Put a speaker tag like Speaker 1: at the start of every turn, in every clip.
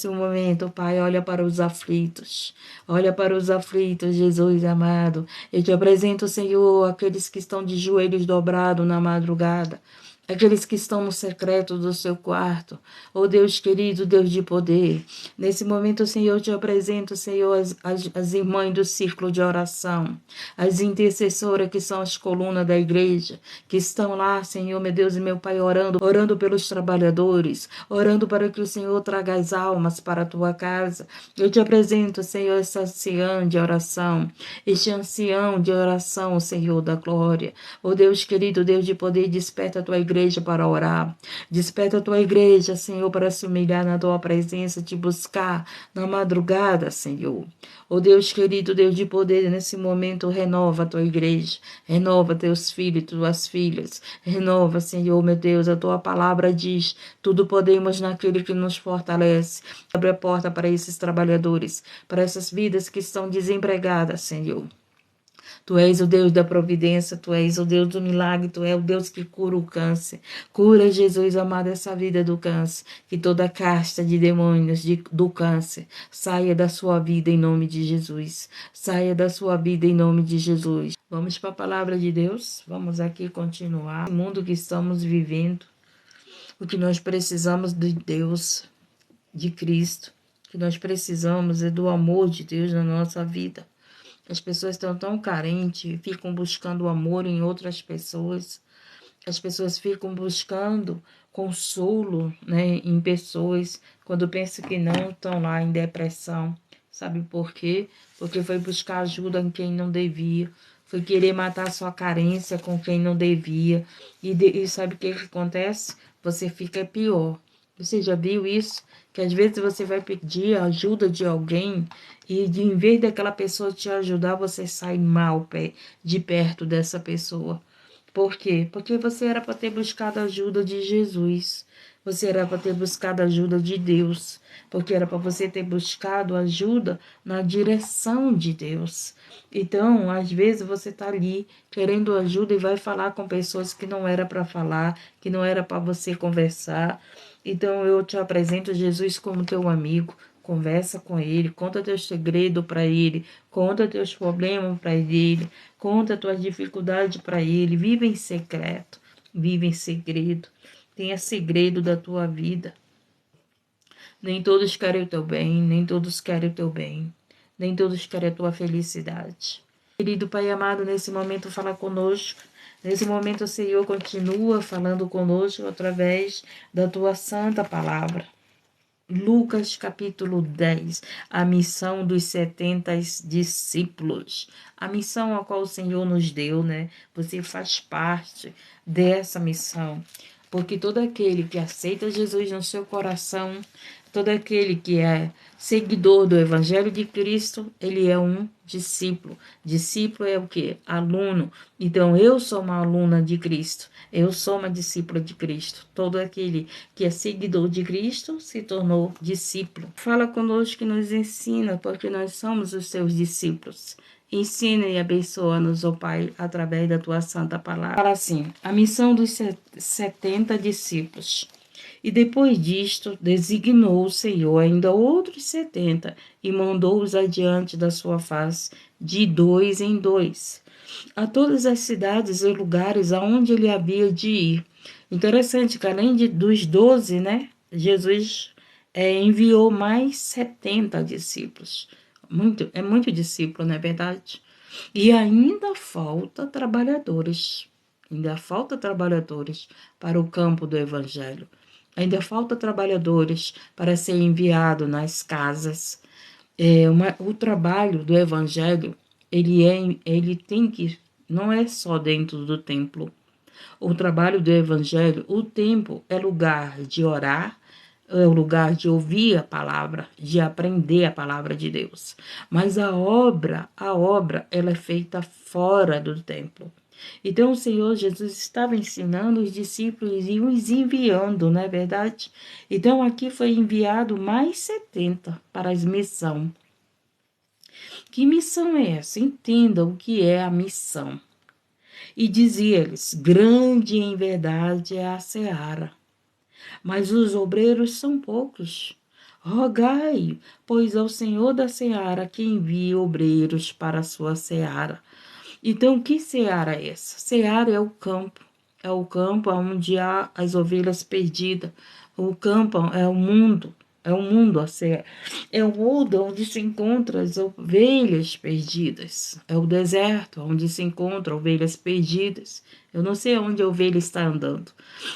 Speaker 1: Nesse momento, Pai, olha para os aflitos, Jesus amado. Eu te apresento, Senhor, aqueles que estão de joelhos dobrados na madrugada, aqueles que estão no secreto do seu quarto. Oh Deus querido, Deus de poder, nesse momento, Senhor, eu te apresento, Senhor, as irmãs do círculo de oração, as intercessoras que são as colunas da igreja, que estão lá, Senhor, meu Deus e meu Pai, orando pelos trabalhadores, orando para que o Senhor traga as almas para a tua casa. Eu te apresento, Senhor, este ancião de oração, Senhor da glória. Oh Deus querido, Deus de poder, desperta a tua igreja para orar. Desperta a tua igreja, Senhor, para se humilhar na tua presença, te buscar na madrugada, Senhor. Oh Deus querido, Deus de poder, nesse momento renova a tua igreja, renova teus filhos, tuas filhas, renova, Senhor, meu Deus, a tua palavra diz, tudo podemos naquele que nos fortalece. Abre a porta para esses trabalhadores, para essas vidas que estão desempregadas, Senhor. Tu és o Deus da providência, Tu és o Deus do milagre, Tu és o Deus que cura o câncer. Cura, Jesus amado, essa vida do câncer, que toda casta de demônios do câncer saia da sua vida em nome de Jesus. Saia da sua vida em nome de Jesus. Vamos para a palavra de Deus, vamos aqui continuar. O mundo que estamos vivendo, o que nós precisamos de Deus, de Cristo, o que nós precisamos é do amor de Deus na nossa vida. As pessoas estão tão carentes, ficam buscando amor em outras pessoas. As pessoas ficam buscando consolo, né, em pessoas, quando pensam que não, estão lá em depressão. Sabe por quê? Porque foi buscar ajuda em quem não devia. Foi querer matar sua carência com quem não devia. E sabe o que acontece? Você fica pior. Você já viu isso? Que às vezes você vai pedir a ajuda de alguém e em vez daquela pessoa te ajudar, você sai mal de perto dessa pessoa. Por quê? Porque você era para ter buscado a ajuda de Jesus. Você era para ter buscado a ajuda de Deus. Porque era para você ter buscado ajuda na direção de Deus. Então, às vezes você está ali querendo ajuda e vai falar com pessoas que não era para falar, que não era para você conversar. Então, eu te apresento Jesus como teu amigo. Conversa com ele, conta teus segredos para ele, conta teus problemas para ele, conta tuas dificuldades para ele, vive em secreto, vive em segredo, tenha segredo da tua vida. Nem todos querem o teu bem, nem todos querem o teu bem, nem todos querem a tua felicidade. Querido Pai amado, nesse momento fala conosco. Nesse momento o Senhor continua falando conosco através da tua santa palavra. Lucas capítulo 10, a missão dos 70 discípulos. A missão a qual o Senhor nos deu, né? Você faz parte dessa missão. Porque todo aquele que aceita Jesus no seu coração, todo aquele que é seguidor do Evangelho de Cristo, ele é um discípulo. Discípulo é o quê? Aluno. Então, eu sou uma aluna de Cristo. Eu sou uma discípula de Cristo. Todo aquele que é seguidor de Cristo se tornou discípulo. Fala conosco e nos ensina, porque nós somos os seus discípulos. Ensina e abençoa-nos, ó Pai, através da tua santa palavra. Fala assim, a missão dos 70 discípulos. E depois disto, designou o Senhor ainda outros 70 e mandou-os adiante da sua face, de 2 em 2, a todas as cidades e lugares aonde ele havia de ir. Interessante que além dos 12, né, Jesus enviou mais 70 discípulos. É muito discípulo, não é verdade? E ainda falta trabalhadores. Ainda falta trabalhadores para o campo do evangelho. Ainda falta trabalhadores para ser enviado nas casas. O trabalho do evangelho, ele tem que, não é só dentro do templo. O trabalho do evangelho, o templo é lugar de orar, é o lugar de ouvir a palavra, de aprender a palavra de Deus. Mas a obra, ela é feita fora do templo. Então o Senhor Jesus estava ensinando os discípulos e os enviando, não é verdade? Então aqui foi enviado mais 70 para a missão. Que missão é essa? Entenda o que é a missão. E dizia-lhes, grande em verdade é a seara, mas os obreiros são poucos. Rogai, pois ao Senhor da seara que envie obreiros para a sua seara. Então, que seara é essa? Seara é o campo onde há as ovelhas perdidas. O campo é o mundo, é o mundo onde se encontram as ovelhas perdidas. É o deserto onde se encontram ovelhas perdidas. Eu não sei onde a ovelha está andando,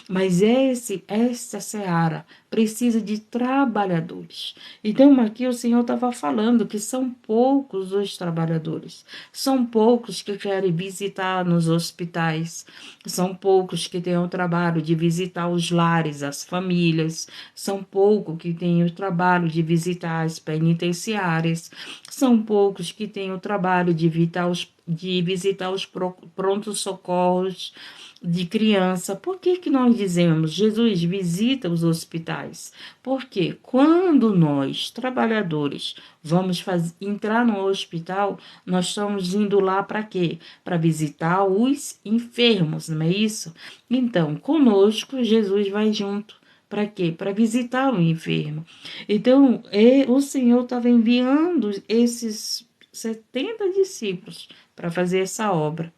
Speaker 1: mas essa seara precisa de trabalhadores. Então, aqui o Senhor estava falando que são poucos os trabalhadores, são poucos que querem visitar nos hospitais, são poucos que têm o trabalho de visitar os lares, as famílias, são poucos que têm o trabalho de visitar as penitenciárias, são poucos que têm o trabalho de visitar os prontos socorros de criança. Por que que nós dizemos Jesus visita os hospitais? Porque quando nós, trabalhadores, vamos entrar no hospital, nós estamos indo lá para quê? Para visitar os enfermos, não é isso? Então, conosco, Jesus vai junto. Para quê? Para visitar o enfermo. Então, o Senhor estava enviando esses 70 discípulos para fazer essa obra.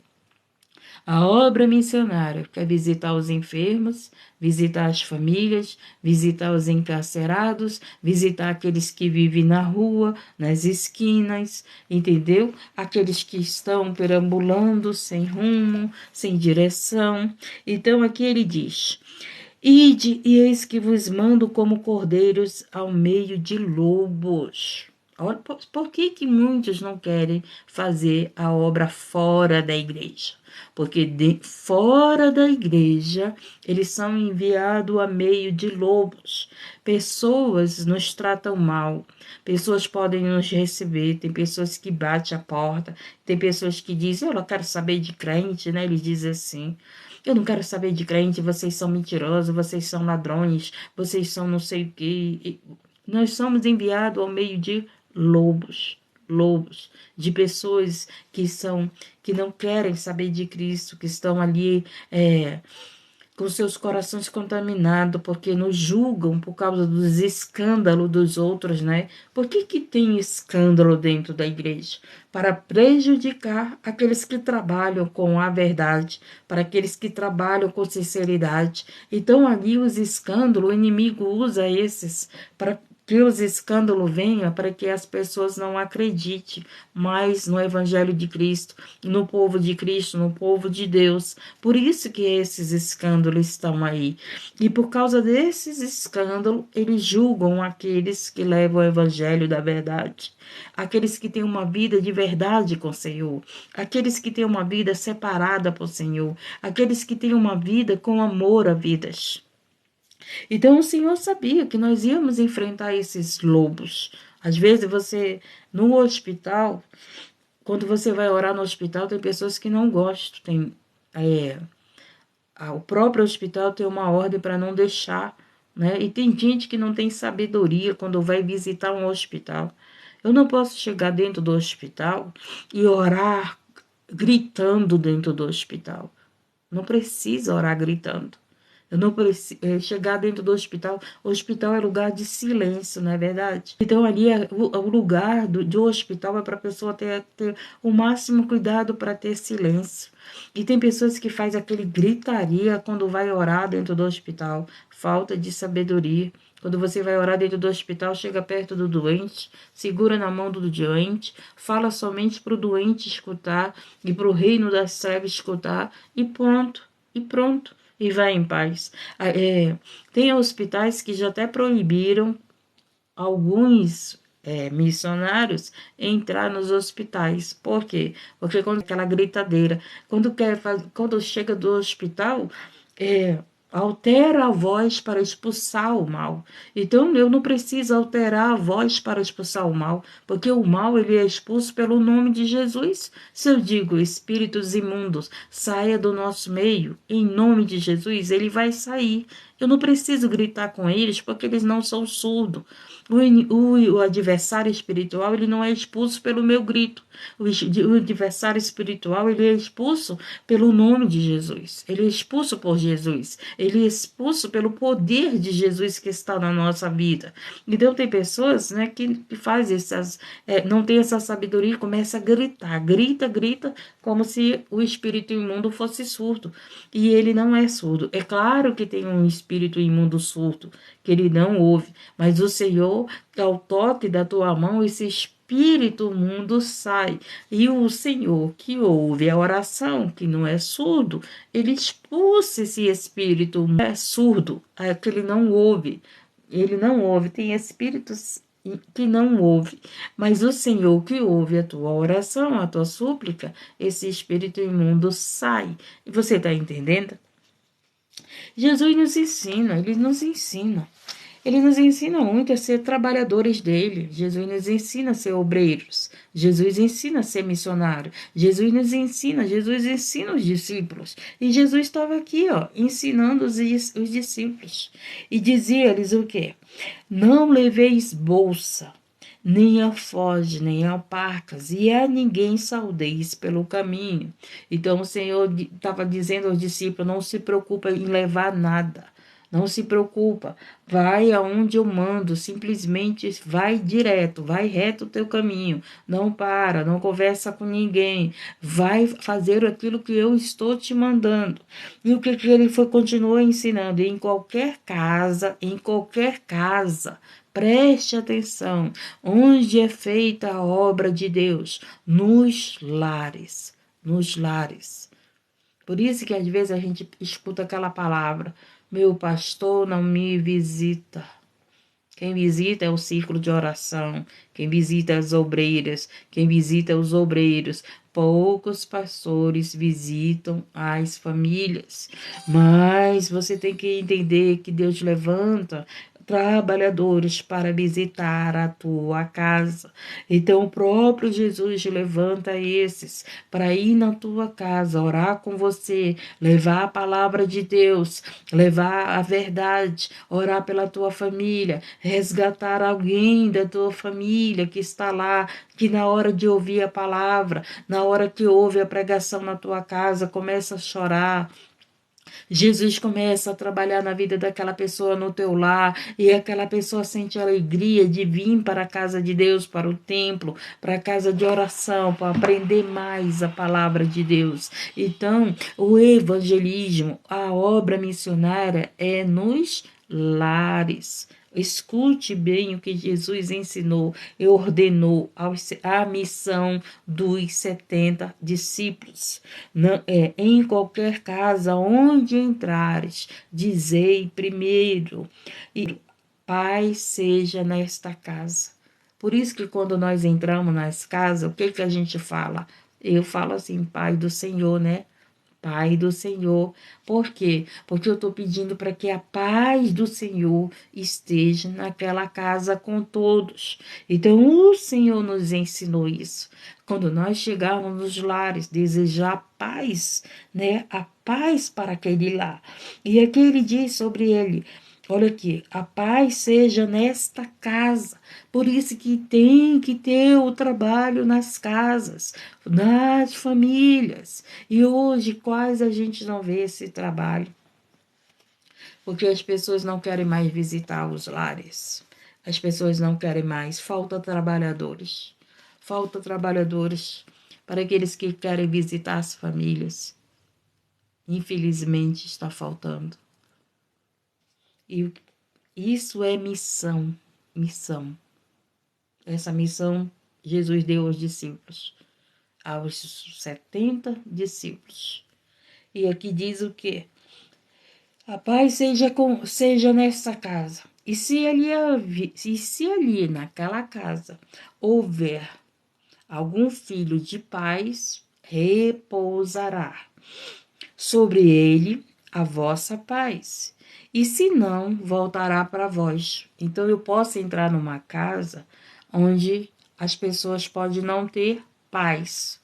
Speaker 1: A obra missionária quer visitar os enfermos, visitar as famílias, visitar os encarcerados, visitar aqueles que vivem na rua, nas esquinas, entendeu? Aqueles que estão perambulando sem rumo, sem direção. Então aqui ele diz: Ide, e eis que vos mando como cordeiros ao meio de lobos. Olha, por que que muitos não querem fazer a obra fora da igreja? Porque fora da igreja eles são enviados a meio de lobos. Pessoas nos tratam mal, pessoas podem nos receber, tem pessoas que batem a porta, tem pessoas que dizem: eu não quero saber de crente, né? Eles dizem assim: eu não quero saber de crente, vocês são mentirosos, vocês são ladrões, vocês são não sei o quê. Nós somos enviados ao meio de lobos, de pessoas que não querem saber de Cristo, que estão ali com seus corações contaminados, porque nos julgam por causa dos escândalos dos outros, né? Por que que tem escândalo dentro da igreja? Para prejudicar aqueles que trabalham com a verdade, para aqueles que trabalham com sinceridade. Então, ali os escândalos, o inimigo usa esses para que os escândalos venham, para que as pessoas não acreditem mais no Evangelho de Cristo, no povo de Cristo, no povo de Deus. Por isso que esses escândalos estão aí. E por causa desses escândalos, eles julgam aqueles que levam o Evangelho da verdade, aqueles que têm uma vida de verdade com o Senhor, aqueles que têm uma vida separada para o Senhor, aqueles que têm uma vida com amor a vidas. Então o Senhor sabia que nós íamos enfrentar esses lobos. Às vezes você, no hospital, quando você vai orar no hospital, tem pessoas que não gostam. O próprio hospital tem uma ordem para não deixar, né? E tem gente que não tem sabedoria quando vai visitar um hospital. Eu não posso chegar dentro do hospital e orar gritando dentro do hospital. Não precisa orar gritando. Eu não preciso chegar dentro do hospital. O hospital é lugar de silêncio, não é verdade? Então, ali o lugar do hospital é para a pessoa ter o máximo cuidado para ter silêncio. E tem pessoas que fazem aquele gritaria quando vai orar dentro do hospital. Falta de sabedoria. Quando você vai orar dentro do hospital, chega perto do doente, segura na mão do doente, fala somente para o doente escutar e para o reino das trevas escutar e pronto, e pronto. E vai em paz. Tem hospitais que já até proibiram alguns missionários entrar nos hospitais. Por quê? Porque quando aquela gritadeira, quando chega do hospital, altera a voz para expulsar o mal. Então, eu não preciso alterar a voz para expulsar o mal, porque o mal ele é expulso pelo nome de Jesus. Se eu digo espíritos imundos, saia do nosso meio, em nome de Jesus, ele vai sair. Eu não preciso gritar com eles porque eles não são surdos. O adversário espiritual, ele não é expulso pelo meu grito. O adversário espiritual, ele é expulso pelo nome de Jesus. Ele é expulso por Jesus. Ele é expulso pelo poder de Jesus que está na nossa vida. Então, tem pessoas, né, que fazem essas... não tem essa sabedoria e começa a gritar. Grita, como se o espírito imundo fosse surdo. E ele não é surdo. É claro que tem um espírito imundo surdo, que ele não ouve. Mas o Senhor, ao toque da tua mão, esse espírito mundo sai. E o Senhor, que ouve a oração, que não é surdo, ele expulsa esse espírito surdo, que ele não ouve. Ele não ouve, tem espíritos que não ouve, mas o Senhor que ouve a tua oração, a tua súplica, esse espírito imundo sai. E você está entendendo? Jesus nos ensina, ele nos ensina. Ele nos ensina muito a ser trabalhadores dele. Jesus nos ensina a ser obreiros. Jesus ensina a ser missionário. Jesus nos ensina, Jesus ensina os discípulos. E Jesus estava aqui, ó, ensinando os discípulos. E dizia-lhes o quê? Não leveis bolsa, nem alforje, nem alparcas, e a ninguém saudeis pelo caminho. Então o Senhor estava dizendo aos discípulos, não se preocupa em levar nada. Não se preocupa, vai aonde eu mando, simplesmente vai direto, vai reto o teu caminho, não para, não conversa com ninguém, vai fazer aquilo que eu estou te mandando. E o que ele continuou ensinando? Em qualquer casa, preste atenção, onde é feita a obra de Deus, nos lares, nos lares. Por isso que às vezes a gente escuta aquela palavra, meu pastor não me visita. Quem visita é o círculo de oração, quem visita as obreiras, quem visita os obreiros. Poucos pastores visitam as famílias, mas você tem que entender que Deus levanta trabalhadores para visitar a tua casa. Então o próprio Jesus levanta esses para ir na tua casa, orar com você, levar a palavra de Deus, levar a verdade, orar pela tua família, resgatar alguém da tua família que está lá, que na hora de ouvir a palavra, na hora que ouve a pregação na tua casa, começa a chorar. Jesus começa a trabalhar na vida daquela pessoa no teu lar e aquela pessoa sente a alegria de vir para a casa de Deus, para o templo, para a casa de oração, para aprender mais a palavra de Deus. Então, o evangelismo, a obra missionária é nos lares. Escute bem o que Jesus ensinou e ordenou a missão dos 70 discípulos. Não, em qualquer casa onde entrares, dizei primeiro, e paz seja nesta casa. Por isso que quando nós entramos nas casas, o que a gente fala? Eu falo assim, Pai do Senhor, né? Pai do Senhor. Por quê? Porque eu estou pedindo para que a paz do Senhor esteja naquela casa com todos. Então, o Senhor nos ensinou isso. Quando nós chegarmos nos lares, desejar paz, né? A paz para aquele lar. E aqui ele diz sobre ele, olha aqui, a paz seja nesta casa. Por isso que tem que ter o trabalho nas casas, nas famílias. E hoje quase a gente não vê esse trabalho. Porque as pessoas não querem mais visitar os lares. As pessoas não querem mais. Falta trabalhadores. Falta trabalhadores para aqueles que querem visitar as famílias. Infelizmente está faltando. E isso é missão. Missão. Essa missão Jesus deu aos discípulos. Aos 70 discípulos. E aqui diz o quê? A paz seja nessa casa. E se ali naquela casa houver algum filho de paz, repousará sobre ele a vossa paz. E se não, voltará para vós. Então eu posso entrar numa casa onde as pessoas podem não ter paz.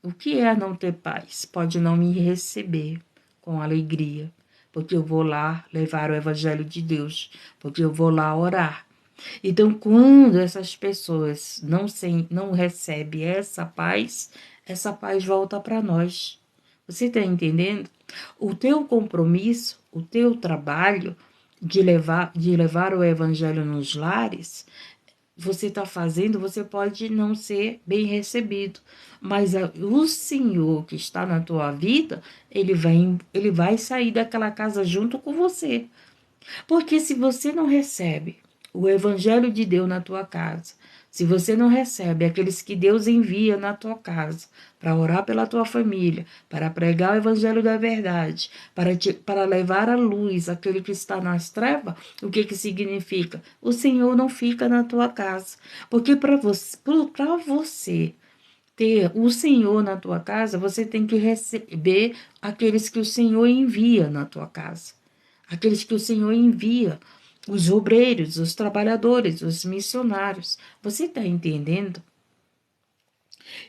Speaker 1: O que é não ter paz? Pode não me receber com alegria. Porque eu vou lá levar o evangelho de Deus, porque eu vou lá orar. Então, quando essas pessoas não recebem essa paz volta para nós. Você está entendendo? O teu compromisso, o teu trabalho de levar o evangelho nos lares, você está fazendo, você pode não ser bem recebido, mas o Senhor que está na tua vida, ele vai sair daquela casa junto com você. Porque se você não recebe o evangelho de Deus na tua casa, se você não recebe aqueles que Deus envia na tua casa para orar pela tua família, para pregar o evangelho da verdade, para levar à luz aquele que está nas trevas, o que que significa? O Senhor não fica na tua casa. Porque para você ter o Senhor na tua casa, você tem que receber aqueles que o Senhor envia na tua casa. Aqueles que o Senhor envia, os obreiros, os trabalhadores, os missionários. Você está entendendo?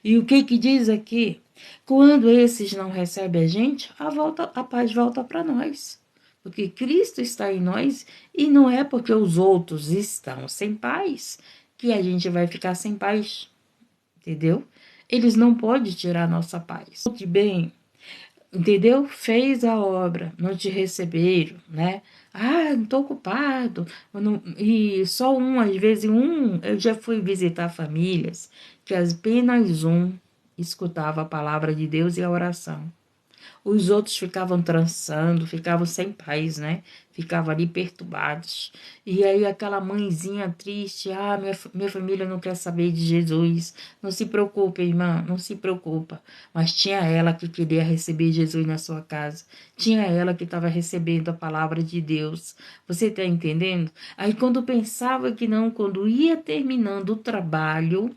Speaker 1: E o que que diz aqui? Quando esses não recebem a gente, a paz volta para nós. Porque Cristo está em nós e não é porque os outros estão sem paz que a gente vai ficar sem paz. Entendeu? Eles não podem tirar a nossa paz. Muito bem, entendeu? Fez a obra, não te receberam, né? Ah, não estou ocupado. E só às vezes eu já fui visitar famílias que apenas escutava a palavra de Deus e a oração. Os outros ficavam trançando, ficavam sem paz, né? Ficavam ali perturbados. E aí aquela mãezinha triste, minha família não quer saber de Jesus. Não se preocupe, irmã, não se preocupa. Mas tinha ela que queria receber Jesus na sua casa. Tinha ela que estava recebendo a palavra de Deus. Você está entendendo? Aí quando pensava que não, quando ia terminando o trabalho,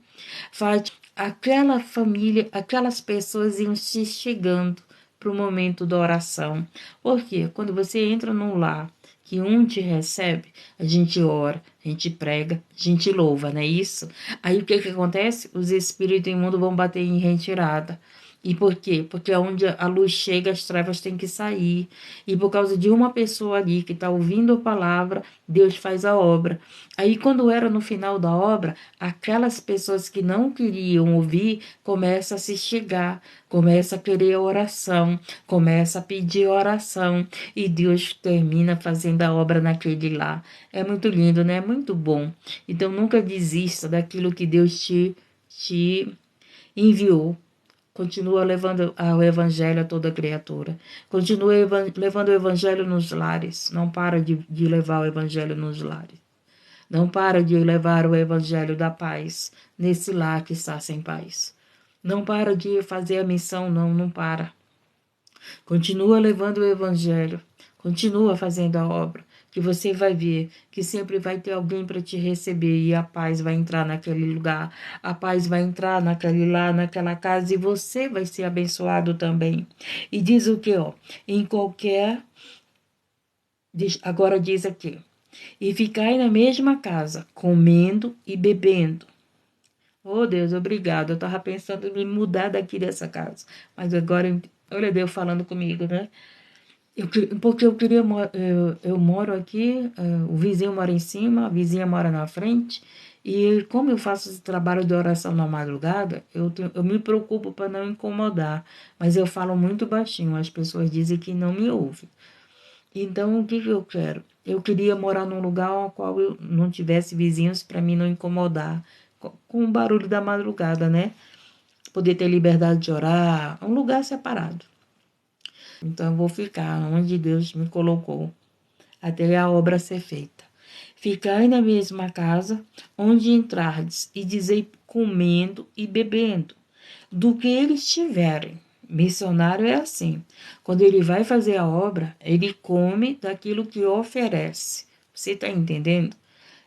Speaker 1: aquela família, aquelas pessoas iam se chegando para o momento da oração. Porque quando você entra num lar que um te recebe, a gente ora, a gente prega, a gente louva, não é isso? Aí o que que acontece? Os espíritos imundos vão bater em retirada. E por quê? Porque onde a luz chega, as trevas têm que sair. E por causa de uma pessoa ali que está ouvindo a palavra, Deus faz a obra. Aí, quando era no final da obra, aquelas pessoas que não queriam ouvir começam a se chegar, começam a querer oração, começam a pedir oração. E Deus termina fazendo a obra naquele lá. É muito lindo, né? É muito bom. Então, nunca desista daquilo que Deus te enviou. Continua levando o evangelho a toda criatura. Continua levando o evangelho nos lares. Não para de levar o evangelho nos lares. Não para de levar o evangelho da paz nesse lar que está sem paz. Não para de fazer a missão, não para. Continua levando o evangelho. Continua fazendo a obra, que você vai ver que sempre vai ter alguém para te receber e a paz vai entrar naquele lugar, a paz vai entrar naquele lá, naquela casa e você vai ser abençoado também. E diz o que, ó? Em qualquer, agora diz aqui, e ficai na mesma casa, comendo e bebendo. Oh Deus, obrigado. Eu estava pensando em me mudar daqui dessa casa, mas agora, olha Deus falando comigo, né? Porque eu queria, eu moro aqui, o vizinho mora em cima, a vizinha mora na frente, e como eu faço esse trabalho de oração na madrugada, eu me preocupo para não incomodar, mas eu falo muito baixinho, as pessoas dizem que não me ouvem. Então, o que que eu quero? Eu queria morar num lugar ao qual eu não tivesse vizinhos para mim não incomodar com o barulho da madrugada, né? Poder ter liberdade de orar, um lugar separado. Então eu vou ficar onde Deus me colocou, até a obra ser feita. Ficai na mesma casa, onde entrardes, e dizei comendo e bebendo, do que eles tiverem. Missionário é assim, quando ele vai fazer a obra, ele come daquilo que oferece. Você está entendendo?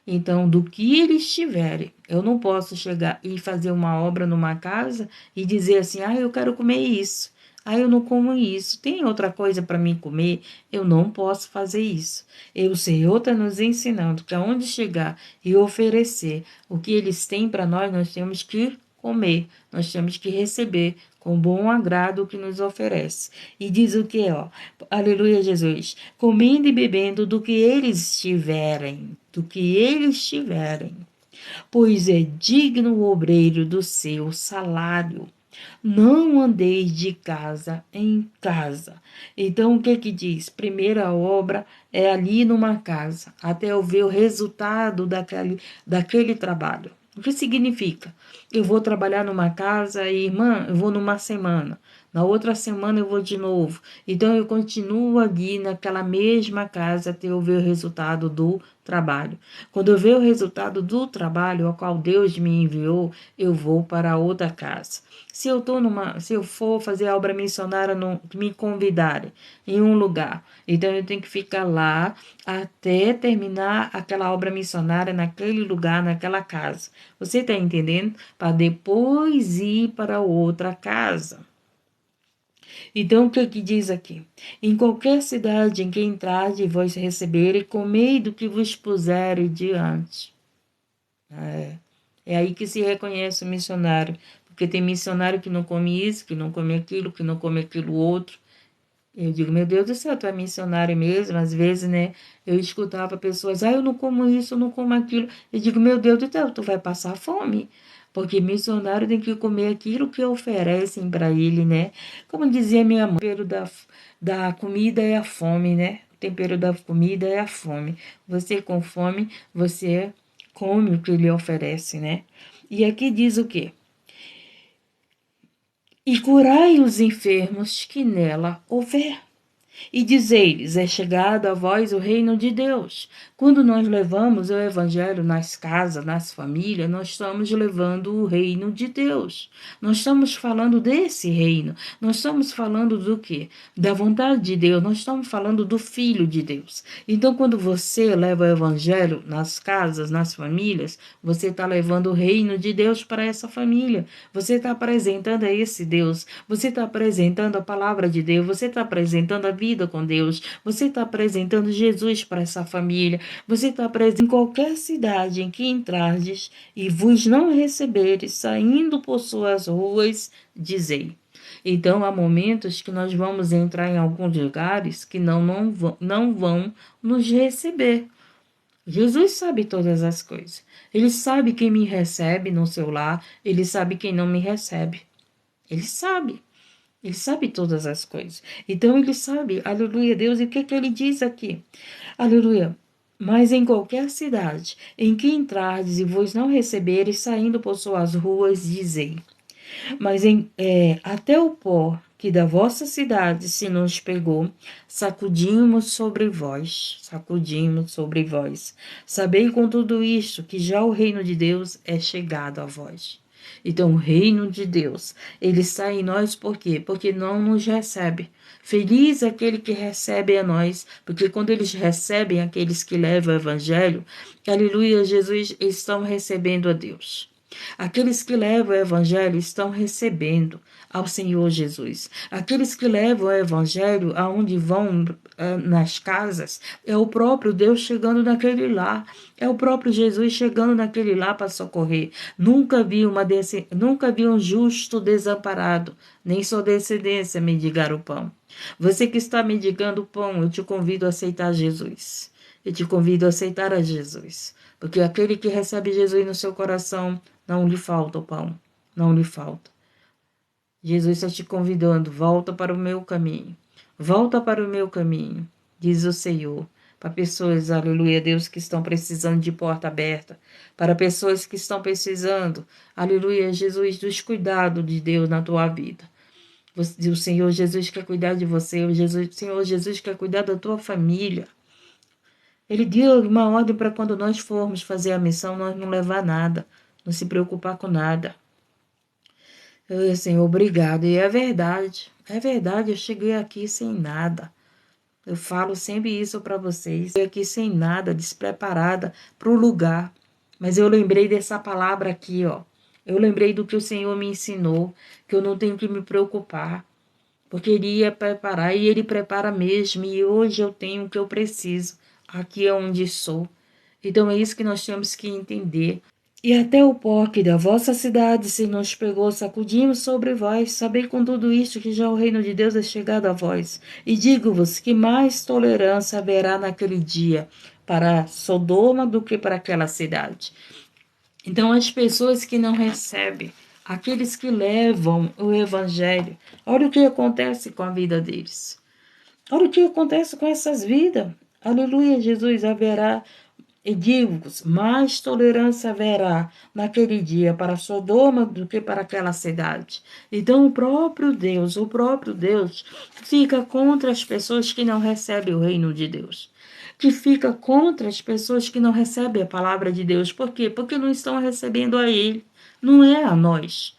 Speaker 1: Então, do que eles tiverem, eu não posso chegar e fazer uma obra numa casa e dizer assim, eu quero comer isso. Eu não como isso. Tem outra coisa para mim comer? Eu não posso fazer isso. E o Senhor está nos ensinando que aonde chegar e oferecer o que eles têm para nós, nós temos que comer, nós temos que receber com bom agrado o que nos oferece. E diz o que, ó? Aleluia, Jesus. Comendo e bebendo do que eles tiverem, pois é digno o obreiro do seu salário. Não andeis de casa em casa. Então, o que que diz? Primeira obra é ali numa casa, até eu ver o resultado daquele trabalho. O que significa? Eu vou trabalhar numa casa e, irmã, eu vou numa semana. Na outra semana eu vou de novo. Então, eu continuo ali naquela mesma casa até eu ver o resultado do trabalho. Quando eu ver o resultado do trabalho ao qual Deus me enviou, eu vou para outra casa. Se eu for fazer a obra missionária, me convidarem em um lugar, então eu tenho que ficar lá até terminar aquela obra missionária naquele lugar, naquela casa. Você está entendendo? Para depois ir para outra casa. Então, o que que diz aqui? Em qualquer cidade em que entrardes, vós receberem, comei do que vos puserem diante. É aí que se reconhece o missionário. Porque tem missionário que não come isso, que não come aquilo, que não come aquilo outro. Eu digo, meu Deus do céu, tu é missionário mesmo? Às vezes, né, eu escutava pessoas, eu não como isso, eu não como aquilo. Eu digo, meu Deus do céu, tu vai passar fome. Porque missionário tem que comer aquilo que oferecem para ele, né? Como dizia minha mãe, o tempero da comida é a fome, né? O tempero da comida é a fome. Você com fome, você come o que ele oferece, né? E aqui diz o quê? E curai os enfermos que nela houver. E dizei-lhes, é chegado a vós o reino de Deus. Quando nós levamos o evangelho nas casas, nas famílias, nós estamos levando o reino de Deus. Nós estamos falando desse reino. Nós estamos falando do quê? Da vontade de Deus. Nós estamos falando do Filho de Deus. Então, quando você leva o evangelho nas casas, nas famílias, você está levando o reino de Deus para essa família. Você está apresentando a esse Deus. Você está apresentando a palavra de Deus. Você está apresentando a vida com Deus, você está apresentando Jesus para essa família, você está apresentando em qualquer cidade em que entrardes e vos não receberes, saindo por suas ruas, dizei. Então, há momentos que nós vamos entrar em alguns lugares que não vão nos receber. Jesus sabe todas as coisas. Ele sabe quem me recebe no seu lar, ele sabe quem não me recebe. Ele sabe. Ele sabe todas as coisas. Então ele sabe, aleluia, Deus, e o que que ele diz aqui? Aleluia. Mas em qualquer cidade em que entrardes e vos não receberes, saindo por suas ruas, dizei. Mas até o pó que da vossa cidade se nos pegou, sacudimos sobre vós, sacudimos sobre vós. Sabei com tudo isto que já o reino de Deus é chegado a vós. Então, o reino de Deus, ele está em nós por quê? Porque não nos recebe. Feliz aquele que recebe a nós, porque quando eles recebem aqueles que levam o evangelho, aleluia, Jesus, estão recebendo a Deus. Aqueles que levam o evangelho estão recebendo ao Senhor Jesus. Aqueles que levam o evangelho aonde vão nas casas, é o próprio Deus chegando naquele lar, é o próprio Jesus chegando naquele lar para socorrer. Nunca vi um justo desamparado, nem sua descendência mendigar o pão. Você que está mendigando o pão, eu te convido a aceitar Jesus. Eu te convido a aceitar a Jesus. Porque aquele que recebe Jesus no seu coração, não lhe falta o pão. Não lhe falta. Jesus está te convidando, volta para o meu caminho. Volta para o meu caminho, diz o Senhor. Para pessoas, aleluia, Deus, que estão precisando de porta aberta. Para pessoas que estão precisando, aleluia, Jesus, dos cuidados de Deus na tua vida. O Senhor Jesus quer cuidar de você. O Senhor Jesus quer cuidar da tua família. Ele deu uma ordem para quando nós formos fazer a missão, nós não levar nada, não se preocupar com nada. Senhor, obrigado. E é verdade, eu cheguei aqui sem nada. Eu falo sempre isso para vocês. Eu aqui sem nada, despreparada para o lugar. Mas eu lembrei dessa palavra aqui, ó. Eu lembrei do que o Senhor me ensinou, que eu não tenho que me preocupar, porque Ele ia preparar e Ele prepara mesmo. E hoje eu tenho o que eu preciso. Aqui é onde sou. Então é isso que nós temos que entender. E até o pó que da vossa cidade se nos pegou, sacudimos sobre vós. Sabei com tudo isto que já o reino de Deus é chegado a vós. E digo-vos que mais tolerância haverá naquele dia para Sodoma do que para aquela cidade. Então, as pessoas que não recebem, aqueles que levam o evangelho, olha o que acontece com a vida deles. Olha o que acontece com essas vidas. Aleluia, Jesus, haverá, e digo-vos, mais tolerância haverá naquele dia para Sodoma do que para aquela cidade. Então, o próprio Deus, fica contra as pessoas que não recebem o reino de Deus. Que fica contra as pessoas que não recebem a palavra de Deus. Por quê? Porque não estão recebendo a Ele, não é a nós.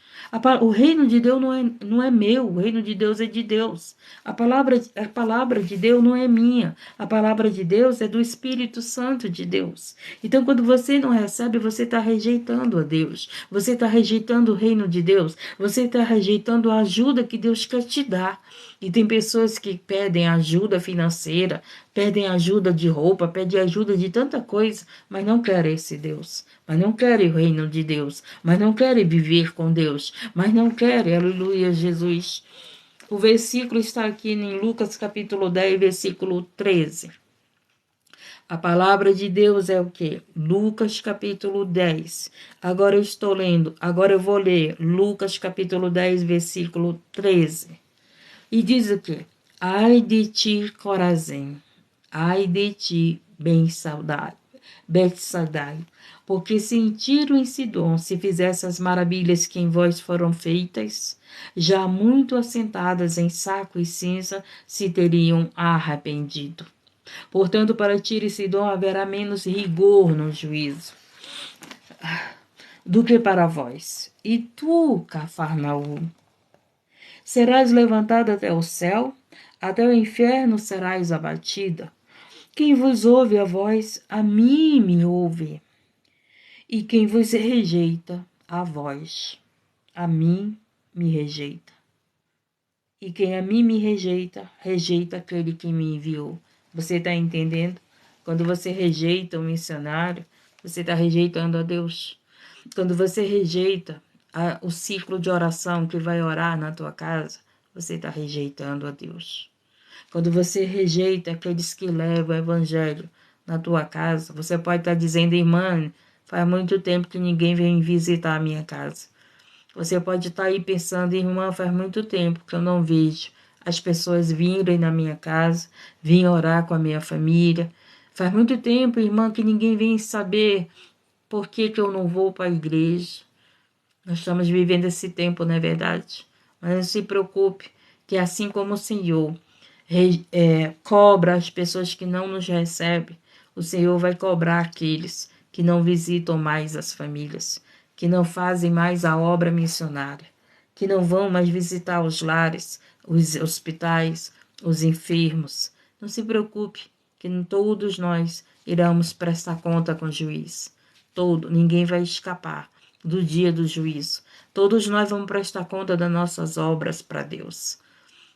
Speaker 1: O reino de Deus não é meu, o reino de Deus é de Deus. A palavra de Deus não é minha, a palavra de Deus é do Espírito Santo de Deus. Então, quando você não recebe, você está rejeitando a Deus, você está rejeitando o reino de Deus, você está rejeitando a ajuda que Deus quer te dar. E tem pessoas que pedem ajuda financeira, pedem ajuda de roupa, pedem ajuda de tanta coisa, mas não querem esse Deus, mas não querem o reino de Deus, mas não querem viver com Deus, mas não querem, aleluia, Jesus. O versículo está aqui em Lucas capítulo 10, versículo 13. A palavra de Deus é o quê? Lucas capítulo 10. Agora eu vou ler Lucas capítulo 10, versículo 13. E diz o quê? Ai de ti, Corazim, ai de ti, Betsaida, porque se em Tiro e em Sidom se fizesse as maravilhas que em vós foram feitas, já muito assentadas em saco e cinza se teriam arrependido. Portanto, para Tiro e Sidom haverá menos rigor no juízo do que para vós. E tu, Cafarnaum, serás levantada até o céu, até o inferno serás abatida. Quem vos ouve a voz, a mim me ouve. E quem vos rejeita, a vós, a mim me rejeita. E quem a mim me rejeita, rejeita aquele que me enviou. Você está entendendo? Quando você rejeita o missionário, você está rejeitando a Deus. Quando você rejeita o ciclo de oração que vai orar na tua casa, você está rejeitando a Deus. Quando você rejeita aqueles que levam o evangelho na tua casa, você pode estar dizendo, irmã, faz muito tempo que ninguém vem visitar a minha casa. Você pode estar aí pensando, irmã, faz muito tempo que eu não vejo as pessoas virem na minha casa, virem orar com a minha família. Faz muito tempo, irmã, que ninguém vem saber por que eu não vou para a igreja. Nós estamos vivendo esse tempo, não é verdade? Mas não se preocupe, que assim como o Senhor cobra as pessoas que não nos recebem, o Senhor vai cobrar aqueles que não visitam mais as famílias, que não fazem mais a obra missionária, que não vão mais visitar os lares, os hospitais, os enfermos. Não se preocupe, que todos nós iremos prestar conta com o juiz. Ninguém vai escapar do dia do juízo. Todos nós vamos prestar conta das nossas obras para Deus.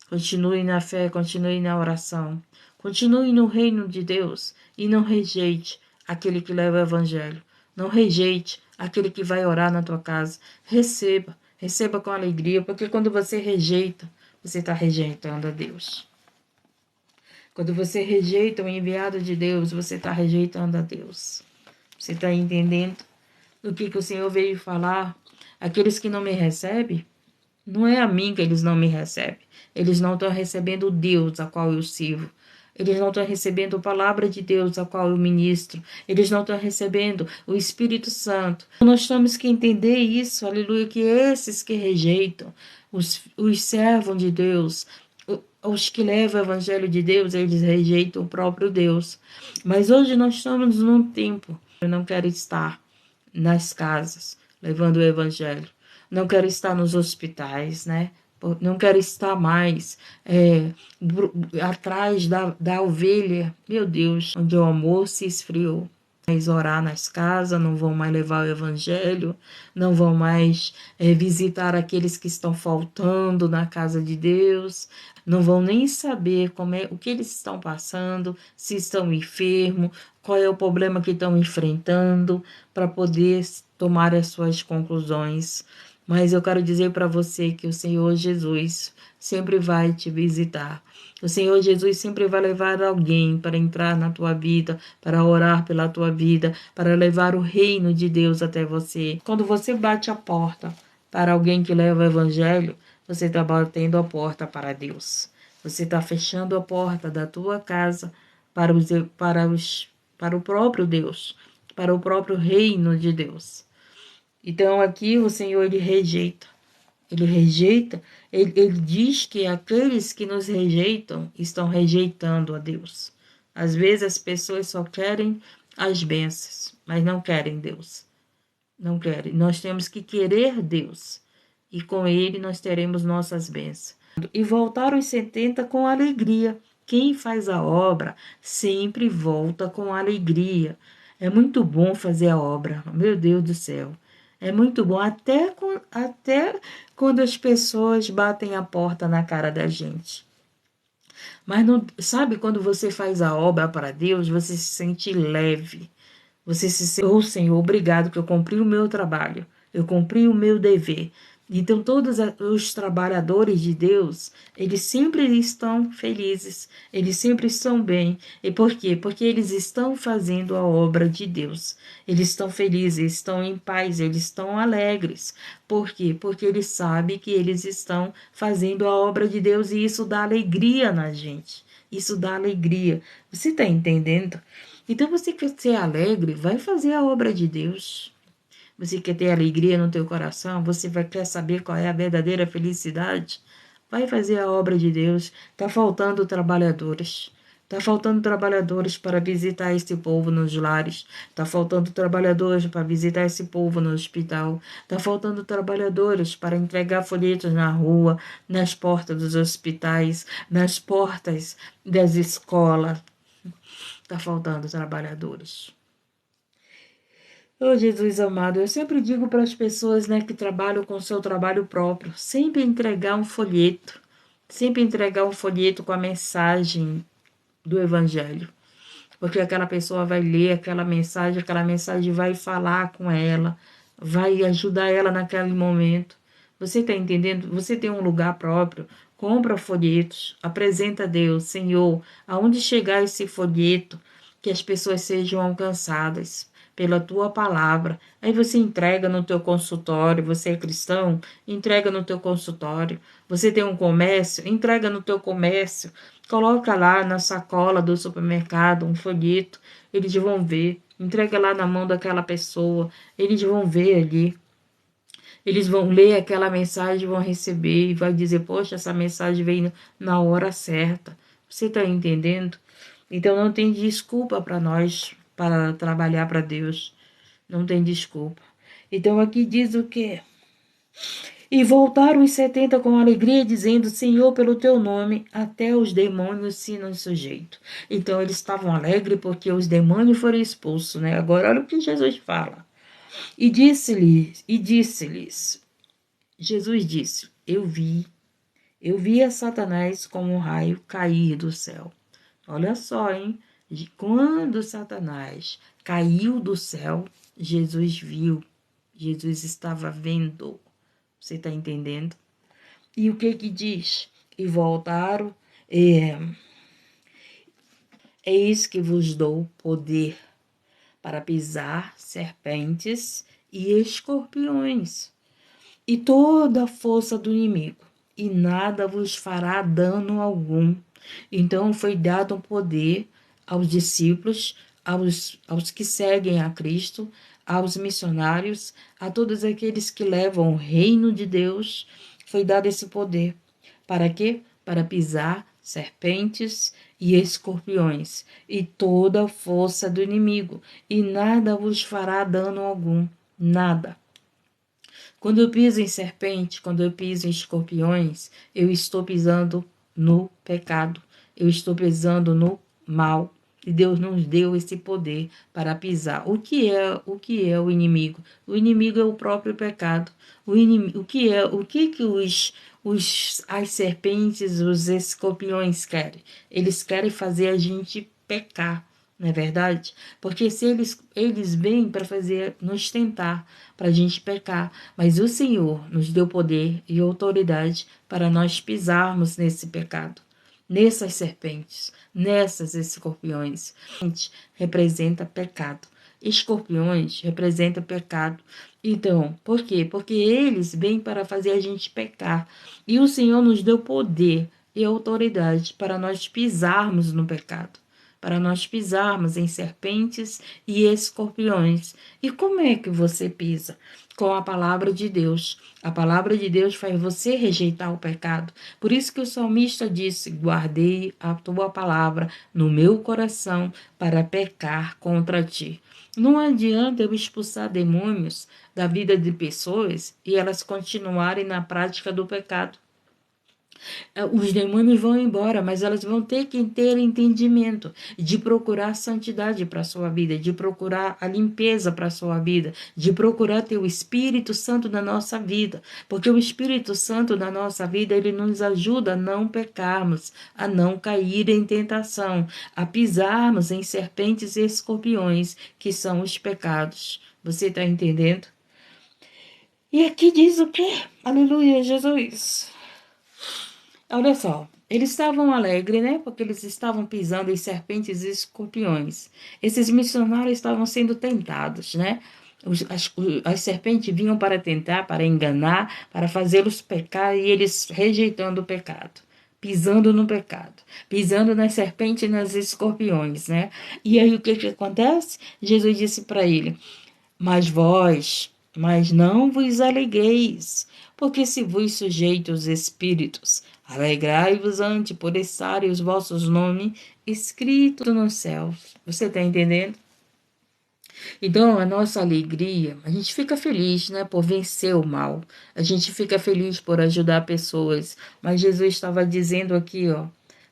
Speaker 1: Continue na fé, continue na oração, continue no reino de Deus e não rejeite aquele que leva o evangelho. Não rejeite aquele que vai orar na tua casa. Receba com alegria, porque quando você rejeita, você está rejeitando a Deus. Quando você rejeita o enviado de Deus, você está rejeitando a Deus. Você está entendendo do que o Senhor veio falar? Aqueles que não me recebem, não é a mim que eles não me recebem. Eles não estão recebendo o Deus a qual eu sirvo. Eles não estão recebendo a palavra de Deus a qual eu ministro. Eles não estão recebendo o Espírito Santo. Nós temos que entender isso, aleluia, que esses que rejeitam, os servos de Deus, os que levam o Evangelho de Deus, eles rejeitam o próprio Deus. Mas hoje nós estamos num tempo, eu não quero estar nas casas levando o Evangelho. Não quero estar nos hospitais, né? Não quero estar mais atrás da ovelha, meu Deus, onde o amor se esfriou. Mais orar nas casas, não vão mais levar o evangelho, não vão mais visitar aqueles que estão faltando na casa de Deus, não vão nem saber o que eles estão passando, se estão enfermos, qual é o problema que estão enfrentando, para poder tomar as suas conclusões. Mas eu quero dizer para você que o Senhor Jesus sempre vai te visitar. O Senhor Jesus sempre vai levar alguém para entrar na tua vida, para orar pela tua vida, para levar o reino de Deus até você. Quando você bate a porta para alguém que leva o evangelho, você está batendo a porta para Deus. Você está fechando a porta da tua casa para o próprio Deus, para o próprio reino de Deus. Então aqui o Senhor ele rejeita. Ele diz que aqueles que nos rejeitam estão rejeitando a Deus. Às vezes as pessoas só querem as bênçãos, mas não querem Deus. Não querem. Nós temos que querer Deus. E com Ele nós teremos nossas bênçãos. E voltar os 70 com alegria. Quem faz a obra sempre volta com alegria. É muito bom fazer a obra. Meu Deus do céu. É muito bom. Até quando as pessoas batem a porta na cara da gente. Mas não, sabe, quando você faz a obra para Deus, você se sente leve. Você se sente, oh Senhor, obrigado que eu cumpri o meu trabalho. Eu cumpri o meu dever. Então, todos os trabalhadores de Deus, eles sempre estão felizes, eles sempre estão bem. E por quê? Porque eles estão fazendo a obra de Deus. Eles estão felizes, estão em paz, eles estão alegres. Por quê? Porque eles sabem que eles estão fazendo a obra de Deus e isso dá alegria na gente. Isso dá alegria. Você está entendendo? Então, você quer ser alegre, vai fazer a obra de Deus. Você quer ter alegria no teu coração? Você quer saber qual é a verdadeira felicidade? Vai fazer a obra de Deus. Está faltando trabalhadores. Está faltando trabalhadores para visitar esse povo nos lares. Está faltando trabalhadores para visitar esse povo no hospital. Está faltando trabalhadores para entregar folhetos na rua, nas portas dos hospitais, nas portas das escolas. Está faltando trabalhadores. Oh, Jesus amado, eu sempre digo para as pessoas, né, que trabalham com o seu trabalho próprio, sempre entregar um folheto, com a mensagem do Evangelho. Porque aquela pessoa vai ler aquela mensagem vai falar com ela, vai ajudar ela naquele momento. Você está entendendo? Você tem um lugar próprio, compra folhetos, apresenta a Deus, Senhor, aonde chegar esse folheto, que as pessoas sejam alcançadas pela tua palavra. Aí você entrega no teu consultório, você é cristão, entrega no teu consultório. Você tem um comércio, entrega no teu comércio. Coloca lá na sacola do supermercado um folheto, eles vão ver. Entrega lá na mão daquela pessoa, eles vão ver ali. Eles vão ler aquela mensagem, vão receber e vai dizer, poxa, essa mensagem veio na hora certa. Você está entendendo? Então não tem desculpa para nós, para trabalhar para Deus. Não tem desculpa. Então aqui diz o quê? E voltaram os 70 com alegria, dizendo, Senhor, pelo teu nome, até os demônios se nos sujeitam. Então eles estavam alegres porque os demônios foram expulsos, né? Agora olha o que Jesus fala. E disse-lhes, Jesus disse, eu vi a Satanás como um raio cair do céu. Olha só, hein? Quando Satanás caiu do céu, Jesus viu, Jesus estava vendo. Você está entendendo? E o que diz? E voltaram, eis que vos dou poder para pisar serpentes e escorpiões e toda a força do inimigo, e nada vos fará dano algum. Então foi dado um poder aos discípulos, aos que seguem a Cristo, aos missionários, a todos aqueles que levam o reino de Deus, foi dado esse poder. Para quê? Para pisar serpentes e escorpiões, e toda a força do inimigo, e nada vos fará dano algum. Nada. Quando eu piso em serpente, quando eu piso em escorpiões, eu estou pisando no pecado, eu estou pisando no mal. E Deus nos deu esse poder para pisar. O que é o inimigo? O inimigo é o próprio pecado. O que as serpentes, os escorpiões querem? Eles querem fazer a gente pecar. não é verdade? Porque se eles vêm para fazer, nos tentar, para a gente pecar, mas o Senhor nos deu poder e autoridade para nós pisarmos nesse pecado, nessas serpentes, nessas escorpiões. Representa pecado. Escorpiões representa pecado. Então, por quê? Porque eles vêm para fazer a gente pecar. E o Senhor nos deu poder e autoridade para nós pisarmos no pecado, para nós pisarmos em serpentes e escorpiões. E como é que você pisa? Com a palavra de Deus. A palavra de Deus faz você rejeitar o pecado. Por isso que o salmista disse: guardei a tua palavra no meu coração para pecar contra ti. Não adianta eu expulsar demônios da vida de pessoas e elas continuarem na prática do pecado. Os demônios vão embora, mas elas vão ter que ter entendimento de procurar santidade para a sua vida, de procurar a limpeza para a sua vida, de procurar ter o Espírito Santo na nossa vida, porque o Espírito Santo na nossa vida, ele nos ajuda a não pecarmos, a não cair em tentação, a pisarmos em serpentes e escorpiões, que são os pecados. Você está entendendo? E aqui diz o quê? Aleluia, Jesus. Olha só, eles estavam alegres, né? Porque eles estavam pisando em serpentes e escorpiões. Esses missionários estavam sendo tentados, né? As serpentes vinham para tentar, para enganar, para fazê-los pecar, e eles rejeitando o pecado, pisando no pecado, pisando nas serpentes e nas escorpiões, né? E aí o que acontece? Jesus disse para ele: mas não vos alegueis, porque se vos sujeitos os espíritos, alegrai-vos ante por estarem os vossos nomes escritos nos céus. Você está entendendo? Então, a nossa alegria, a gente fica feliz, né, por vencer o mal. A gente fica feliz por ajudar pessoas. Mas Jesus estava dizendo aqui, ó,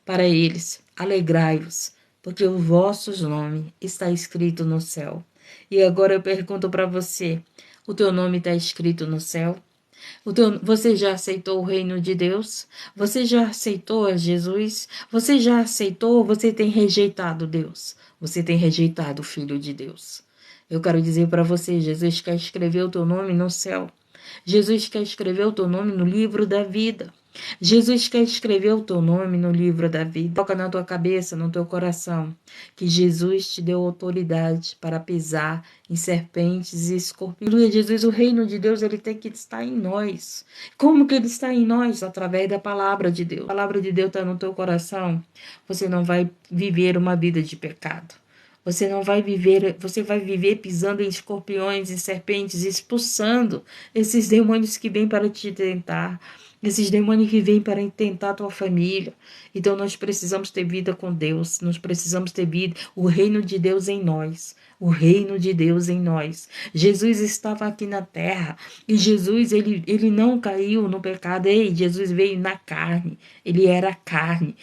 Speaker 1: para eles: alegrai-vos, porque o vosso nome está escrito no céu. E agora eu pergunto para você: o teu nome está escrito no céu? Você já aceitou o reino de Deus? Você já aceitou a Jesus? Você já aceitou ou você tem rejeitado Deus? Você tem rejeitado o Filho de Deus. Eu quero dizer para você: Jesus quer escrever o teu nome no céu. Jesus quer escrever o teu nome no livro da vida. Jesus quer escrever o teu nome no livro da vida. Coloca na tua cabeça, no teu coração, que Jesus te deu autoridade para pisar em serpentes e escorpiões. Jesus, o reino de Deus, ele tem que estar em nós. Como que ele está em nós? Através da palavra de Deus. A palavra de Deus está no teu coração. Você não vai viver uma vida de pecado. Você não vai viver, você vai viver pisando em escorpiões e serpentes, expulsando esses demônios que vêm para te tentar, esses demônios que vêm para tentar a tua família. Então nós precisamos ter vida com Deus, nós precisamos ter vida, o reino de Deus em nós. O reino de Deus em nós. Jesus estava aqui na terra e Jesus, ele não caiu no pecado. Ei, Jesus veio na carne, ele era carne,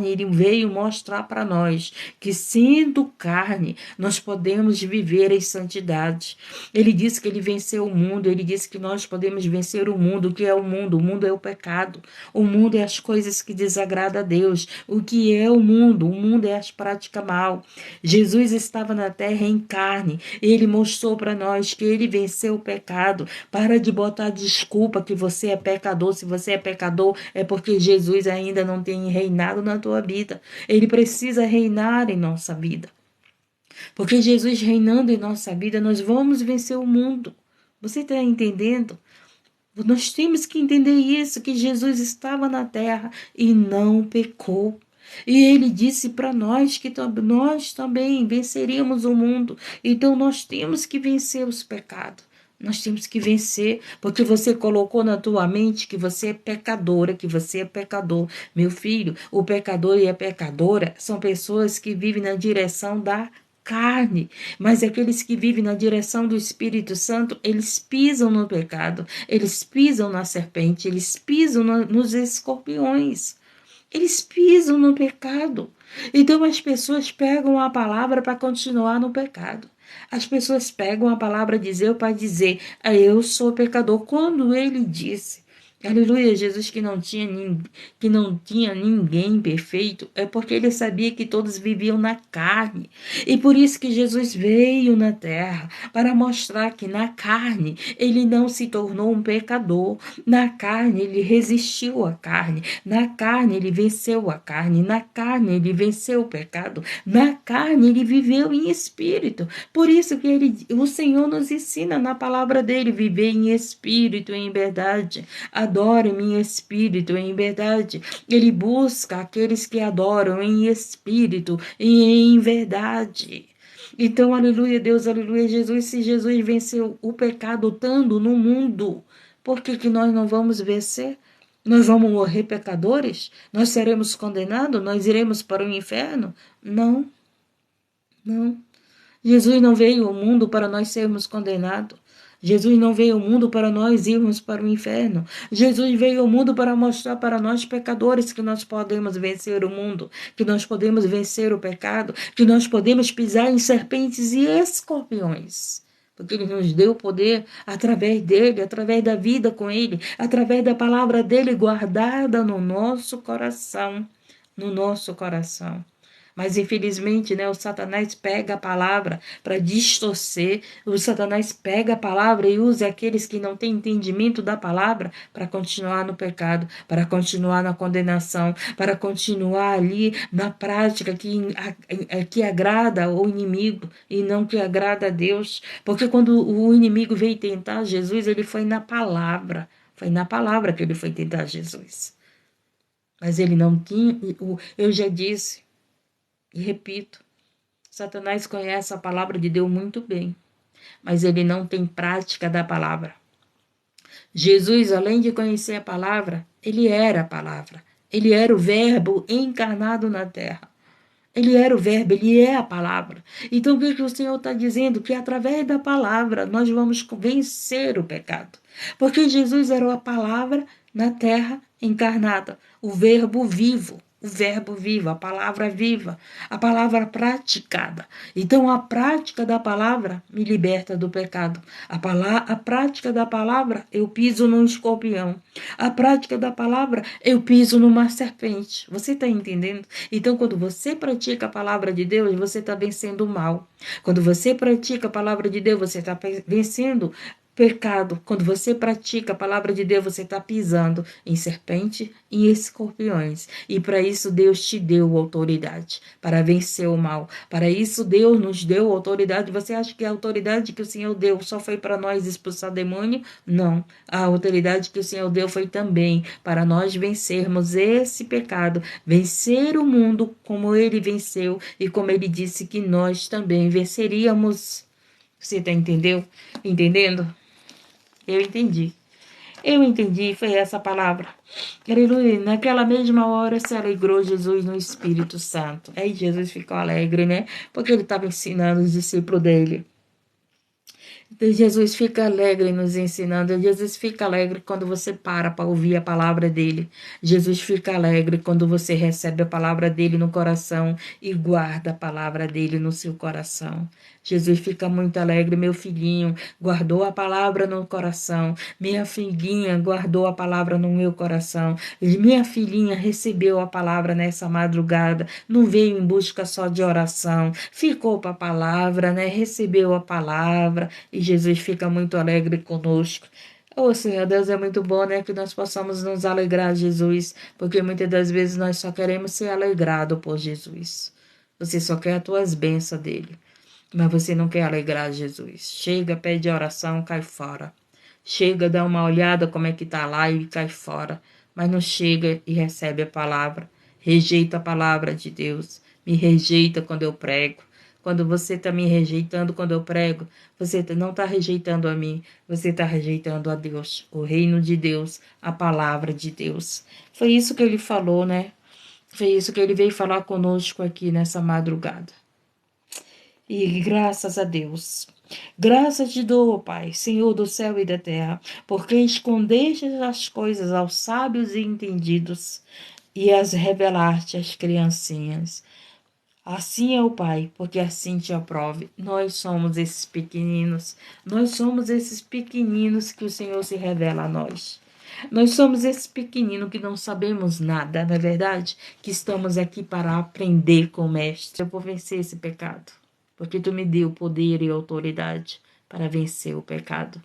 Speaker 1: ele veio mostrar para nós que, sendo carne, nós podemos viver em santidade. Ele disse que ele venceu o mundo, ele disse que nós podemos vencer o mundo. O que é o mundo? O mundo é o pecado, o mundo é as coisas que desagradam a Deus. O que é o mundo? O mundo é as práticas mal. Jesus estava na terra em carne, ele mostrou para nós que ele venceu o pecado. Para de botar desculpa que você é pecador. Se você é pecador, é porque Jesus ainda não tem reinado na tua vida. Ele precisa reinar em nossa vida. Porque Jesus reinando em nossa vida, nós vamos vencer o mundo. Você está entendendo? Nós temos que entender isso, que Jesus estava na terra e não pecou. E ele disse para nós que nós também venceríamos o mundo. Então nós temos que vencer os pecados. Nós temos que vencer, porque você colocou na tua mente que você é pecadora, que você é pecador. Meu filho, o pecador e a pecadora são pessoas que vivem na direção da carne, mas aqueles que vivem na direção do Espírito Santo, eles pisam no pecado, eles pisam na serpente, eles pisam nos escorpiões. Eles pisam no pecado. Então as pessoas pegam a palavra para continuar no pecado. As pessoas pegam a palavra de Deus para dizer: eu sou pecador. Quando ele disse Aleluia, Jesus que não tinha ninguém perfeito, é porque ele sabia que todos viviam na carne. E por isso que Jesus veio na terra, para mostrar que na carne ele não se tornou um pecador. Na carne ele resistiu à carne. Na carne ele venceu a carne. Na carne ele venceu o pecado. Na carne ele viveu em espírito. Por isso que o Senhor nos ensina na palavra dele, viver em espírito, em verdade. Adore-me em espírito, em verdade. Ele busca aqueles que adoram em espírito e em verdade. Então, aleluia, Deus, aleluia, Jesus. Se Jesus venceu o pecado estando no mundo, por que que nós não vamos vencer? Nós vamos morrer pecadores? Nós seremos condenados? Nós iremos para o inferno? Não, não. Jesus não veio ao mundo para nós sermos condenados. Jesus não veio ao mundo para nós irmos para o inferno. Jesus veio ao mundo para mostrar para nós, pecadores, que nós podemos vencer o mundo, que nós podemos vencer o pecado, que nós podemos pisar em serpentes e escorpiões. Porque ele nos deu poder através dele, através da vida com ele, através da palavra dele guardada no nosso coração. No nosso coração. Mas infelizmente, né, o Satanás pega a palavra para distorcer, o Satanás pega a palavra e usa aqueles que não têm entendimento da palavra para continuar no pecado, para continuar na condenação, para continuar ali na prática que agrada o inimigo e não que agrada a Deus. Porque quando o inimigo veio tentar Jesus, ele foi na palavra. Foi na palavra que ele foi tentar Jesus. Mas ele não tinha, eu já disse, e repito, Satanás conhece a palavra de Deus muito bem, mas ele não tem prática da palavra. Jesus, além de conhecer a palavra, ele era a palavra. Ele era o verbo encarnado na terra. Ele era o verbo, ele é a palavra. Então, o que o Senhor está dizendo? Que através da palavra nós vamos vencer o pecado. Porque Jesus era a palavra na terra encarnada, o verbo vivo. O verbo vivo, a palavra viva, a palavra praticada. Então, a prática da palavra me liberta do pecado. A prática da palavra, eu piso num escorpião. A prática da palavra, eu piso numa serpente. Você está entendendo? Então, quando você pratica a palavra de Deus, você está vencendo o mal. Quando você pratica a palavra de Deus, você está vencendo pecado. Quando você pratica a palavra de Deus, você está pisando em serpente e escorpiões. E para isso Deus te deu autoridade, para vencer o mal. Para isso Deus nos deu autoridade. Você acha que a autoridade que o Senhor deu só foi para nós expulsar demônio? Não. A autoridade que o Senhor deu foi também para nós vencermos esse pecado, vencer o mundo como ele venceu e como ele disse que nós também venceríamos. Você está entendendo? Eu entendi. Eu entendi, foi essa a palavra. Aleluia. Naquela mesma hora se alegrou Jesus no Espírito Santo. Aí Jesus ficou alegre, né? Porque ele estava ensinando os discípulos dele. Então, Jesus fica alegre nos ensinando. Jesus fica alegre quando você para ouvir a palavra dele. Jesus fica alegre quando você recebe a palavra dele no coração e guarda a palavra dele no seu coração. Jesus fica muito alegre, meu filhinho guardou a palavra no coração, minha filhinha guardou a palavra no meu coração, minha filhinha recebeu a palavra nessa madrugada, não veio em busca só de oração, ficou para a palavra, né? Recebeu a palavra e Jesus fica muito alegre conosco. Oh, Senhor, Deus é muito bom, né? Que nós possamos nos alegrar, Jesus, porque muitas das vezes nós só queremos ser alegrados por Jesus. Você só quer as tuas bênçãos dele. Mas você não quer alegrar Jesus. Chega, pede oração, cai fora. Chega, dá uma olhada como é que tá lá e cai fora. Mas não chega e recebe a palavra. Rejeita a palavra de Deus. Me rejeita quando eu prego. Quando você está me rejeitando quando eu prego, você não está rejeitando a mim, você está rejeitando a Deus, o reino de Deus, a palavra de Deus. Foi isso que ele falou, né? Foi isso que ele veio falar conosco aqui nessa madrugada. E graças a Deus. Graças te dou, Pai, Senhor do céu e da terra, porque escondeste as coisas aos sábios e entendidos e as revelaste às criancinhas. Assim é o Pai, porque assim te aprove. Nós somos esses pequeninos que o Senhor se revela a nós. Nós somos esse pequenino que não sabemos nada, não é verdade? Que estamos aqui para aprender com o Mestre. Eu vou vencer esse pecado, porque tu me deu poder e autoridade para vencer o pecado.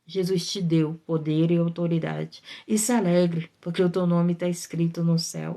Speaker 1: Jesus te deu poder e autoridade. E se alegre, porque o teu nome está escrito no céu.